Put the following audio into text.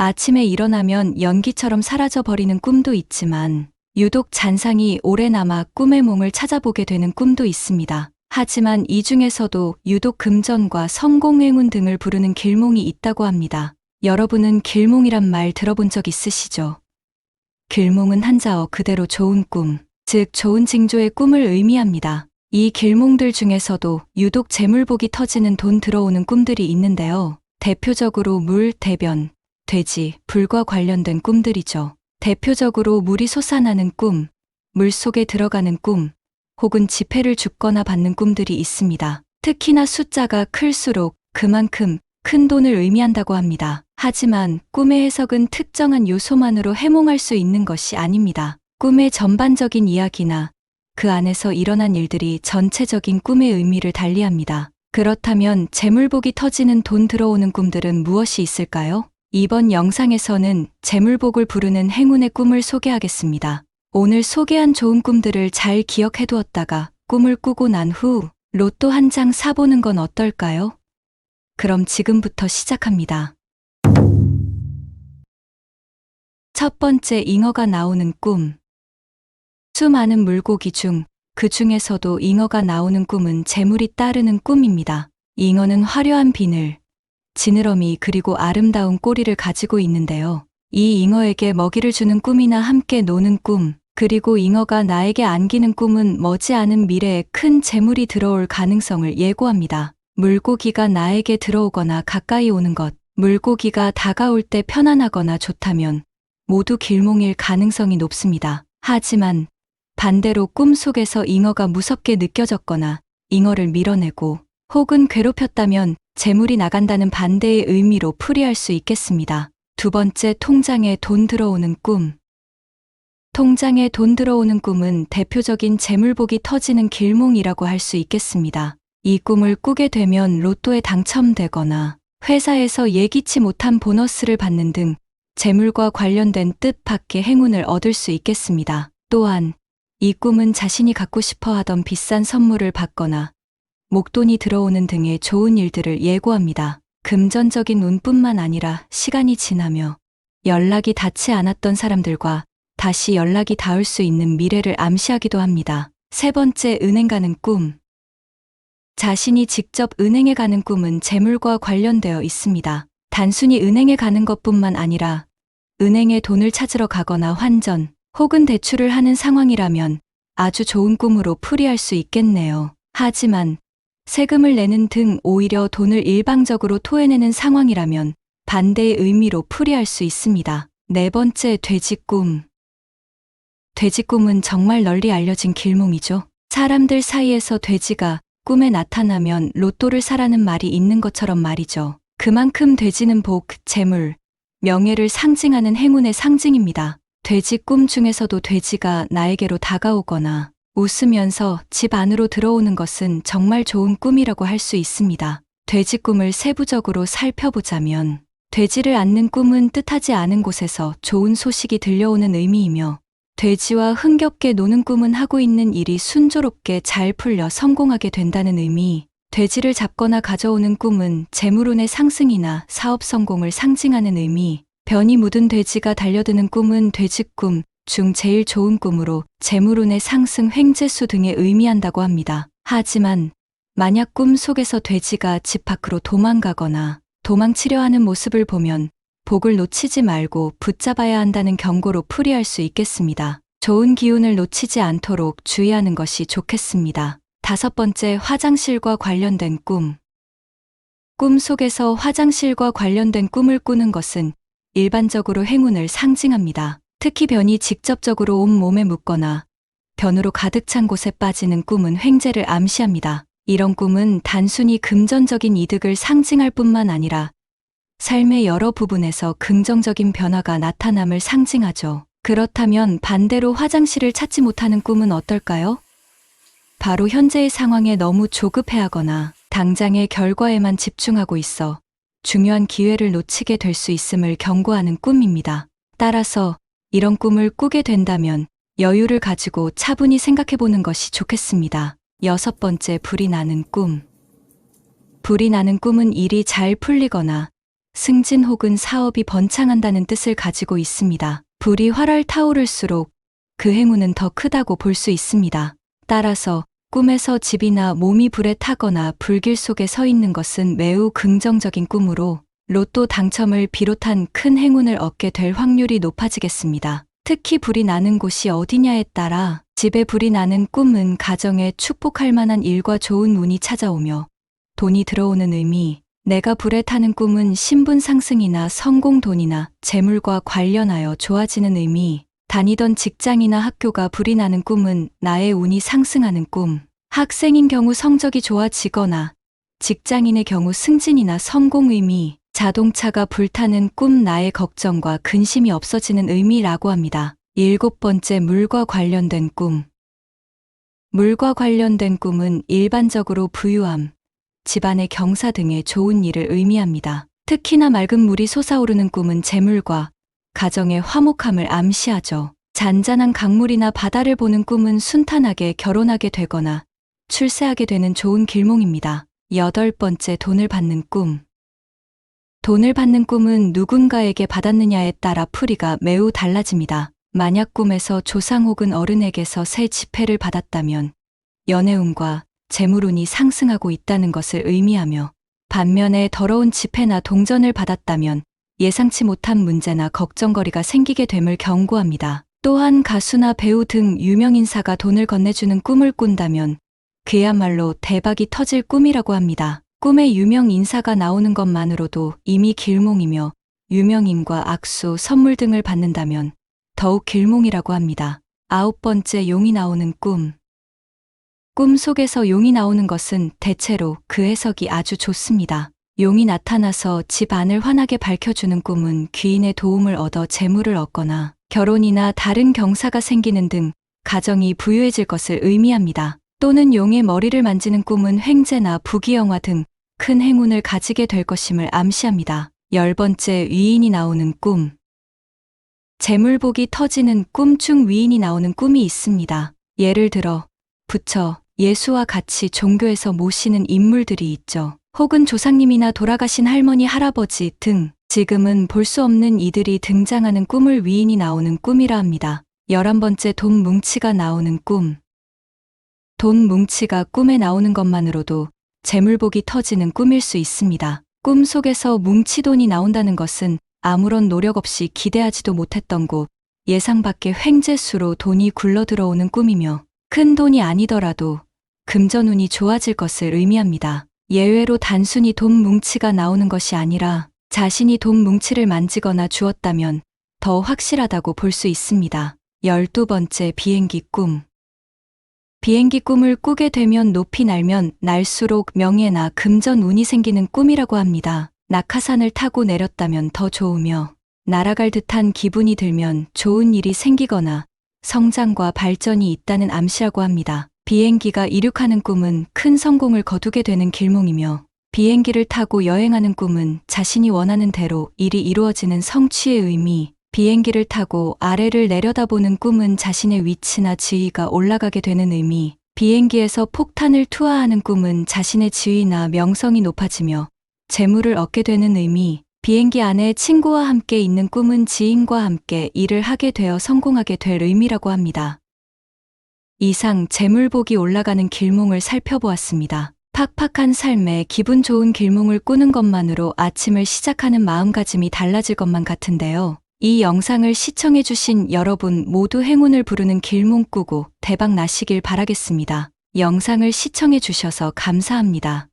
아침에 일어나면 연기처럼 사라져버리는 꿈도 있지만 유독 잔상이 오래 남아 꿈의 몽을 찾아보게 되는 꿈도 있습니다. 하지만 이 중에서도 유독 금전과 성공 행운 등을 부르는 길몽이 있다고 합니다. 여러분은 길몽이란 말 들어본 적 있으시죠? 길몽은 한자어 그대로 좋은 꿈, 즉 좋은 징조의 꿈을 의미합니다. 이 길몽들 중에서도 유독 재물복이 터지는 돈 들어오는 꿈들이 있는데요. 대표적으로 물, 대변, 돼지, 불과 관련된 꿈들이죠. 대표적으로 물이 솟아나는 꿈, 물속에 들어가는 꿈, 혹은 지폐를 줍거나 받는 꿈들이 있습니다. 특히나 숫자가 클수록 그만큼 큰 돈을 의미한다고 합니다. 하지만 꿈의 해석은 특정한 요소만으로 해몽할 수 있는 것이 아닙니다. 꿈의 전반적인 이야기나 그 안에서 일어난 일들이 전체적인 꿈의 의미를 달리합니다. 그렇다면 재물복이 터지는 돈 들어오는 꿈들은 무엇이 있을까요? 이번 영상에서는 재물복을 부르는 행운의 꿈을 소개하겠습니다. 오늘 소개한 좋은 꿈들을 잘 기억해 두었다가 꿈을 꾸고 난 후 로또 한 장 사보는 건 어떨까요? 그럼 지금부터 시작합니다. 첫 번째, 잉어가 나오는 꿈. 수많은 물고기 중 그 중에서도 잉어가 나오는 꿈은 재물이 따르는 꿈입니다. 잉어는 화려한 비늘, 지느러미 그리고 아름다운 꼬리를 가지고 있는데요. 이 잉어에게 먹이를 주는 꿈이나 함께 노는 꿈, 그리고 잉어가 나에게 안기는 꿈은 머지않은 미래에 큰 재물이 들어올 가능성을 예고합니다. 물고기가 나에게 들어오거나 가까이 오는 것, 물고기가 다가올 때 편안하거나 좋다면 모두 길몽일 가능성이 높습니다. 하지만 반대로 꿈속에서 잉어가 무섭게 느껴졌거나 잉어를 밀어내고 혹은 괴롭혔다면 재물이 나간다는 반대의 의미로 풀이할 수 있겠습니다. 두 번째, 통장에 돈 들어오는 꿈. 통장에 돈 들어오는 꿈은 대표적인 재물복이 터지는 길몽이라고 할 수 있겠습니다. 이 꿈을 꾸게 되면 로또에 당첨되거나 회사에서 예기치 못한 보너스를 받는 등 재물과 관련된 뜻밖의 행운을 얻을 수 있겠습니다. 또한 이 꿈은 자신이 갖고 싶어 하던 비싼 선물을 받거나 목돈이 들어오는 등의 좋은 일들을 예고합니다. 금전적인 운뿐만 아니라 시간이 지나며 연락이 닿지 않았던 사람들과 다시 연락이 닿을 수 있는 미래를 암시하기도 합니다. 세 번째, 은행 가는 꿈. 자신이 직접 은행에 가는 꿈은 재물과 관련되어 있습니다. 단순히 은행에 가는 것뿐만 아니라 은행에 돈을 찾으러 가거나 환전 혹은 대출을 하는 상황이라면 아주 좋은 꿈으로 풀이할 수 있겠네요. 하지만 세금을 내는 등 오히려 돈을 일방적으로 토해내는 상황이라면 반대의 의미로 풀이할 수 있습니다. 네 번째, 돼지 꿈. 돼지 꿈은 정말 널리 알려진 길몽이죠. 사람들 사이에서 돼지가 꿈에 나타나면 로또를 사라는 말이 있는 것처럼 말이죠. 그만큼 돼지는 복, 재물, 명예를 상징하는 행운의 상징입니다. 돼지 꿈 중에서도 돼지가 나에게로 다가오거나 웃으면서 집 안으로 들어오는 것은 정말 좋은 꿈이라고 할 수 있습니다. 돼지 꿈을 세부적으로 살펴보자면 돼지를 안는 꿈은 뜻하지 않은 곳에서 좋은 소식이 들려오는 의미이며 돼지와 흥겹게 노는 꿈은 하고 있는 일이 순조롭게 잘 풀려 성공하게 된다는 의미, 돼지를 잡거나 가져오는 꿈은 재물운의 상승이나 사업 성공을 상징하는 의미, 변이 묻은 돼지가 달려드는 꿈은 돼지꿈 중 제일 좋은 꿈으로 재물운의 상승, 횡재수 등에 의미한다고 합니다. 하지만 만약 꿈 속에서 돼지가 집 밖으로 도망가거나 도망치려 하는 모습을 보면 복을 놓치지 말고 붙잡아야 한다는 경고로 풀이할 수 있겠습니다. 좋은 기운을 놓치지 않도록 주의하는 것이 좋겠습니다. 다섯 번째, 화장실과 관련된 꿈. 꿈 속에서 화장실과 관련된 꿈을 꾸는 것은 일반적으로 행운을 상징합니다. 특히 변이 직접적으로 온몸에 묻거나 변으로 가득 찬 곳에 빠지는 꿈은 횡재를 암시합니다. 이런 꿈은 단순히 금전적인 이득을 상징할 뿐만 아니라 삶의 여러 부분에서 긍정적인 변화가 나타남을 상징하죠. 그렇다면 반대로 화장실을 찾지 못하는 꿈은 어떨까요? 바로 현재의 상황에 너무 조급해하거나 당장의 결과에만 집중하고 있어 중요한 기회를 놓치게 될 수 있음을 경고하는 꿈입니다. 따라서 이런 꿈을 꾸게 된다면 여유를 가지고 차분히 생각해보는 것이 좋겠습니다. 여섯 번째, 불이 나는 꿈. 불이 나는 꿈은 일이 잘 풀리거나 승진 혹은 사업이 번창한다는 뜻을 가지고 있습니다. 불이 활활 타오를수록 그 행운은 더 크다고 볼 수 있습니다. 따라서 꿈에서 집이나 몸이 불에 타거나 불길 속에 서 있는 것은 매우 긍정적인 꿈으로 로또 당첨을 비롯한 큰 행운을 얻게 될 확률이 높아지겠습니다. 특히 불이 나는 곳이 어디냐에 따라 집에 불이 나는 꿈은 가정에 축복할 만한 일과 좋은 운이 찾아오며 돈이 들어오는 의미, 내가 불에 타는 꿈은 신분 상승이나 성공, 돈이나 재물과 관련하여 좋아지는 의미, 다니던 직장이나 학교가 불이 나는 꿈은 나의 운이 상승하는 꿈, 학생인 경우 성적이 좋아지거나 직장인의 경우 승진이나 성공 의미, 자동차가 불타는 꿈, 나의 걱정과 근심이 없어지는 의미라고 합니다. 7번째, 물과 관련된 꿈. 물과 관련된 꿈은 일반적으로 부유함, 집안의 경사 등의 좋은 일을 의미합니다. 특히나 맑은 물이 솟아오르는 꿈은 재물과 가정의 화목함을 암시하죠. 잔잔한 강물이나 바다를 보는 꿈은 순탄하게 결혼하게 되거나 출세하게 되는 좋은 길몽입니다. 8번째, 돈을 받는 꿈. 돈을 받는 꿈은 누군가에게 받았느냐에 따라 풀이가 매우 달라집니다. 만약 꿈에서 조상 혹은 어른에게서 새 지폐를 받았다면 연애운과 재물운이 상승하고 있다는 것을 의미하며, 반면에 더러운 지폐나 동전을 받았다면 예상치 못한 문제나 걱정거리가 생기게 됨을 경고합니다. 또한 가수나 배우 등 유명인사가 돈을 건네주는 꿈을 꾼다면 그야말로 대박이 터질 꿈이라고 합니다. 꿈에 유명 인사가 나오는 것만으로도 이미 길몽이며, 유명인과 악수, 선물 등을 받는다면 더욱 길몽이라고 합니다. 9번째, 용이 나오는 꿈. 꿈 속에서 용이 나오는 것은 대체로 그 해석이 아주 좋습니다. 용이 나타나서 집 안을 환하게 밝혀주는 꿈은 귀인의 도움을 얻어 재물을 얻거나 결혼이나 다른 경사가 생기는 등 가정이 부유해질 것을 의미합니다. 또는 용의 머리를 만지는 꿈은 횡재나 부귀영화 등 큰 행운을 가지게 될 것임을 암시합니다. 10번째, 위인이 나오는 꿈. 재물복이 터지는 꿈 중 위인이 나오는 꿈이 있습니다. 예를 들어 부처, 예수와 같이 종교에서 모시는 인물들이 있죠. 혹은 조상님이나 돌아가신 할머니, 할아버지 등 지금은 볼 수 없는 이들이 등장하는 꿈을 위인이 나오는 꿈이라 합니다. 11번째, 돈 뭉치가 나오는 꿈. 돈 뭉치가 꿈에 나오는 것만으로도 재물복이 터지는 꿈일 수 있습니다. 꿈 속에서 뭉치돈이 나온다는 것은 아무런 노력 없이 기대하지도 못했던 곳, 예상 밖의 횡재수로 돈이 굴러 들어오는 꿈이며, 큰 돈이 아니더라도 금전운이 좋아질 것을 의미합니다. 예외로 단순히 돈 뭉치가 나오는 것이 아니라 자신이 돈 뭉치를 만지거나 주었다면 더 확실하다고 볼 수 있습니다. 12번째, 비행기 꿈. 비행기 꿈을 꾸게 되면 높이 날면 날수록 명예나 금전운이 생기는 꿈이라고 합니다. 낙하산을 타고 내렸다면 더 좋으며, 날아갈 듯한 기분이 들면 좋은 일이 생기거나 성장과 발전이 있다는 암시라고 합니다. 비행기가 이륙하는 꿈은 큰 성공을 거두게 되는 길몽이며, 비행기를 타고 여행하는 꿈은 자신이 원하는 대로 일이 이루어지는 성취의 의미, 비행기를 타고 아래를 내려다보는 꿈은 자신의 위치나 지위가 올라가게 되는 의미, 비행기에서 폭탄을 투하하는 꿈은 자신의 지위나 명성이 높아지며 재물을 얻게 되는 의미, 비행기 안에 친구와 함께 있는 꿈은 지인과 함께 일을 하게 되어 성공하게 될 의미라고 합니다. 이상 재물복이 올라가는 길몽을 살펴보았습니다. 팍팍한 삶에 기분 좋은 길몽을 꾸는 것만으로 아침을 시작하는 마음가짐이 달라질 것만 같은데요. 이 영상을 시청해주신 여러분 모두 행운을 부르는 길몽 꾸고 대박 나시길 바라겠습니다. 영상을 시청해주셔서 감사합니다.